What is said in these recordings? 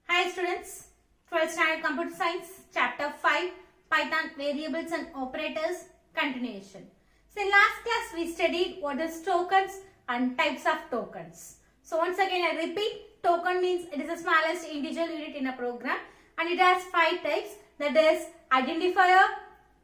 Hi students, 12th standard computer science chapter 5 Python variables and operators continuation. So in last class we studied what is tokens and types of tokens. So once again I repeat, token means it is the smallest integer unit in a program and it has 5 types, that is identifier,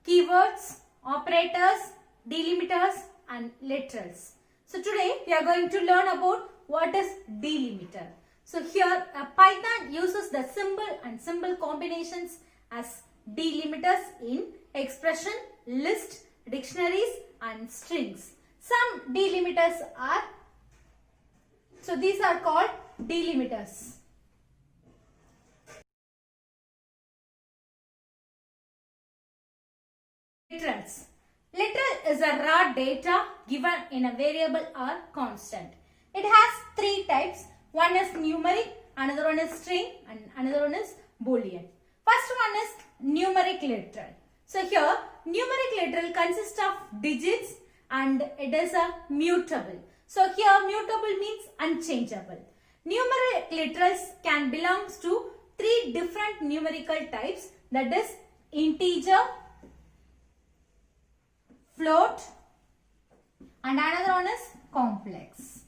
keywords, operators, delimiters and literals. So today we are going to learn about what is delimiter. So here Python uses the symbol and symbol combinations as delimiters in expression, list, dictionaries and strings. Some delimiters are, so these are called delimiters. Literals. Literal is a raw data given in a variable or constant. It has 3 types. One is numeric, another one is string and another one is boolean. First one is numeric literal. So here numeric literal consists of digits and it is a mutable. So here mutable means unchangeable. Numeric literals can belong to 3 different numerical types, that is integer, float and another one is complex.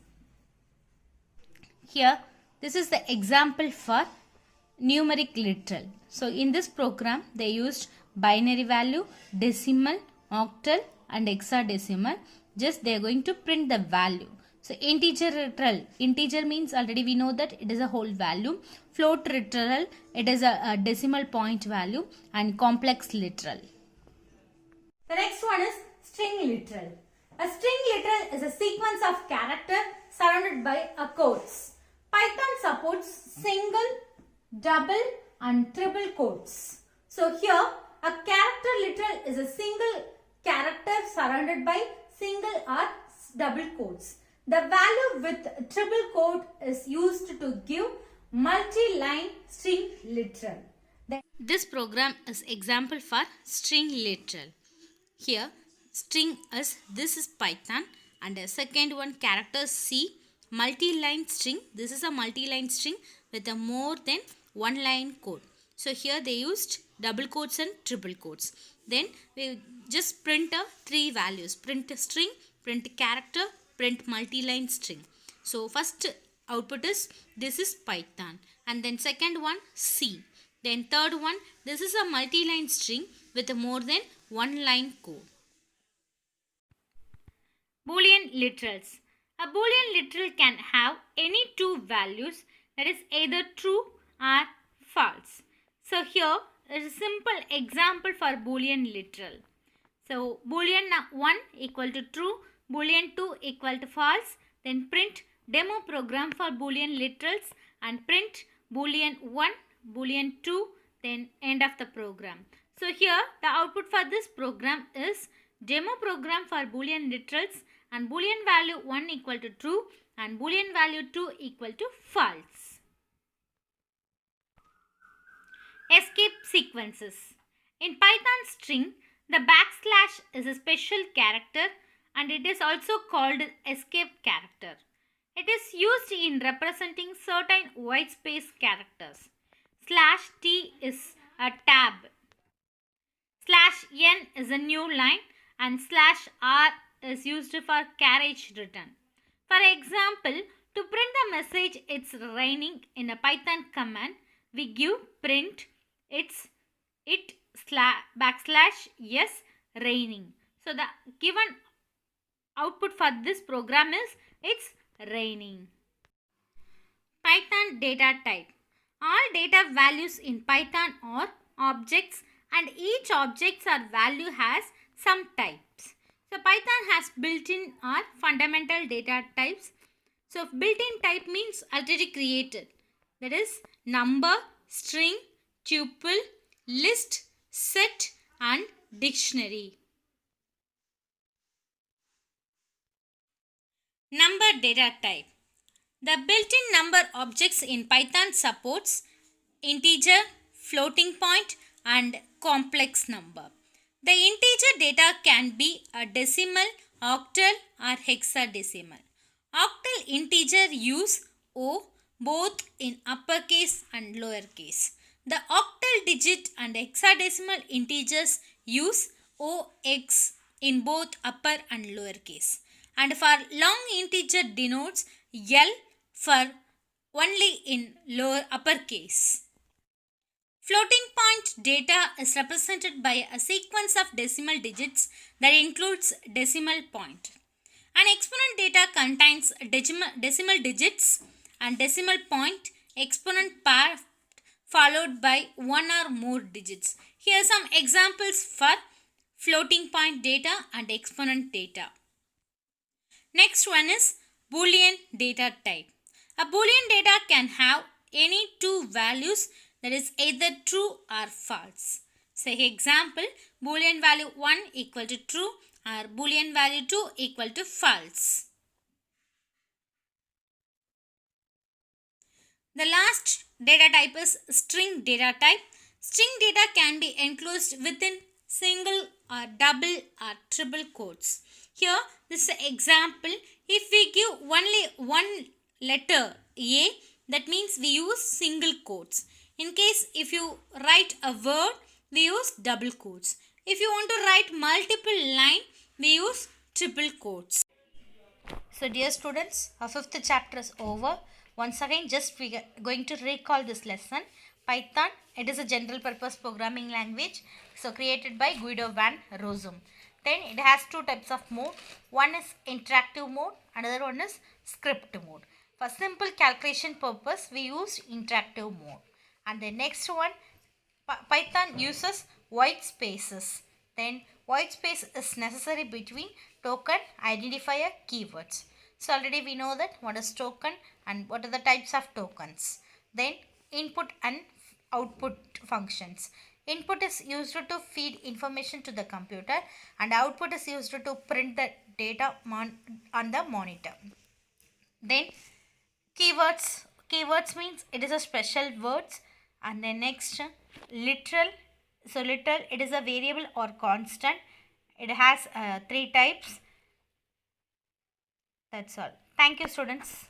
Here this is the example for numeric literal. So in this program they used binary value, decimal, octal and hexadecimal. Just they are going to print the value. So integer literal, integer means already we know that it is a whole value. Float literal, it is a decimal point value, and complex literal. The next one is string literal. A string literal is a sequence of character surrounded by a quotes. Python supports single, double and triple quotes. So here a character literal is a single character surrounded by single or double quotes. The value with triple quote is used to give multi-line string literal. This program is example for string literal. Here string is, this is Python, and the second one character C, multi-line string. This is a multi-line string with a more than one line code. So here they used double quotes and triple quotes. Then we just print 3 values: print a string, print character, print multi-line string. So first output is, this is Python, and then second one C. Then third one, this is a multi-line string with a more than one line code. Boolean literals. A Boolean literal can have any 2 values, that is either true or false. So here is a simple example for Boolean literal. So Boolean 1 equal to true, Boolean 2 equal to false, then print demo program for Boolean literals and print Boolean 1, Boolean 2, then end of the program. So here the output for this program is demo program for Boolean literals and Boolean value 1 equal to true and Boolean value 2 equal to false. Escape sequences. In Python string, the backslash is a special character and it is also called escape character. It is used in representing certain white space characters. /t is a tab. /n is a new line and /r is used for carriage return. For example, to print the message it's raining in a Python command, we give print it's /s raining. So the given output for this program is it's raining. Python data type. All data values in Python are objects and each object or value has some types. So Python has built-in or fundamental data types. So built-in type means already created. That is number, string, tuple, list, set and dictionary. Number data type. The built-in number objects in Python supports integer, floating point and complex number. The integer data can be a decimal, octal or hexadecimal. Octal integer use O, both in uppercase and lowercase. The octal digit and hexadecimal integers use OX in both upper and lowercase. And for long integer denotes L for only in lower uppercase. Floating point data is represented by a sequence of decimal digits that includes decimal point. An exponent data contains decimal digits and decimal point, exponent part followed by one or more digits. Here are some examples for floating point data and exponent data. Next one is Boolean data type. A Boolean data can have any two values, that is either true or false. Say example, Boolean value 1 equal to true or Boolean value 2 equal to false. The last data type is string data type. String data can be enclosed within single or double or triple quotes. Here, this is an example. If we give only one letter A, that means we use single quotes. In case if you write a word, we use double quotes. If you want to write multiple line, we use triple quotes. So dear students, our fifth chapter is over. Once again, just we are going to recall this lesson. Python, it is a general purpose programming language. So created by Guido van Rossum. Then it has two types of mode. One is interactive mode, another one is script mode. For simple calculation purpose, we use interactive mode. And the next one, Python uses white spaces. Then white space is necessary between token, identifier, keywords. So already we know that what is token and what are the types of tokens. Then input and output functions. Input is used to feed information to the computer and output is used to print the data on the monitor. Then keywords. Keywords means it is a special words. And then next, literal. So literal, it is a variable or constant. It has three types. That's all. Thank you, students.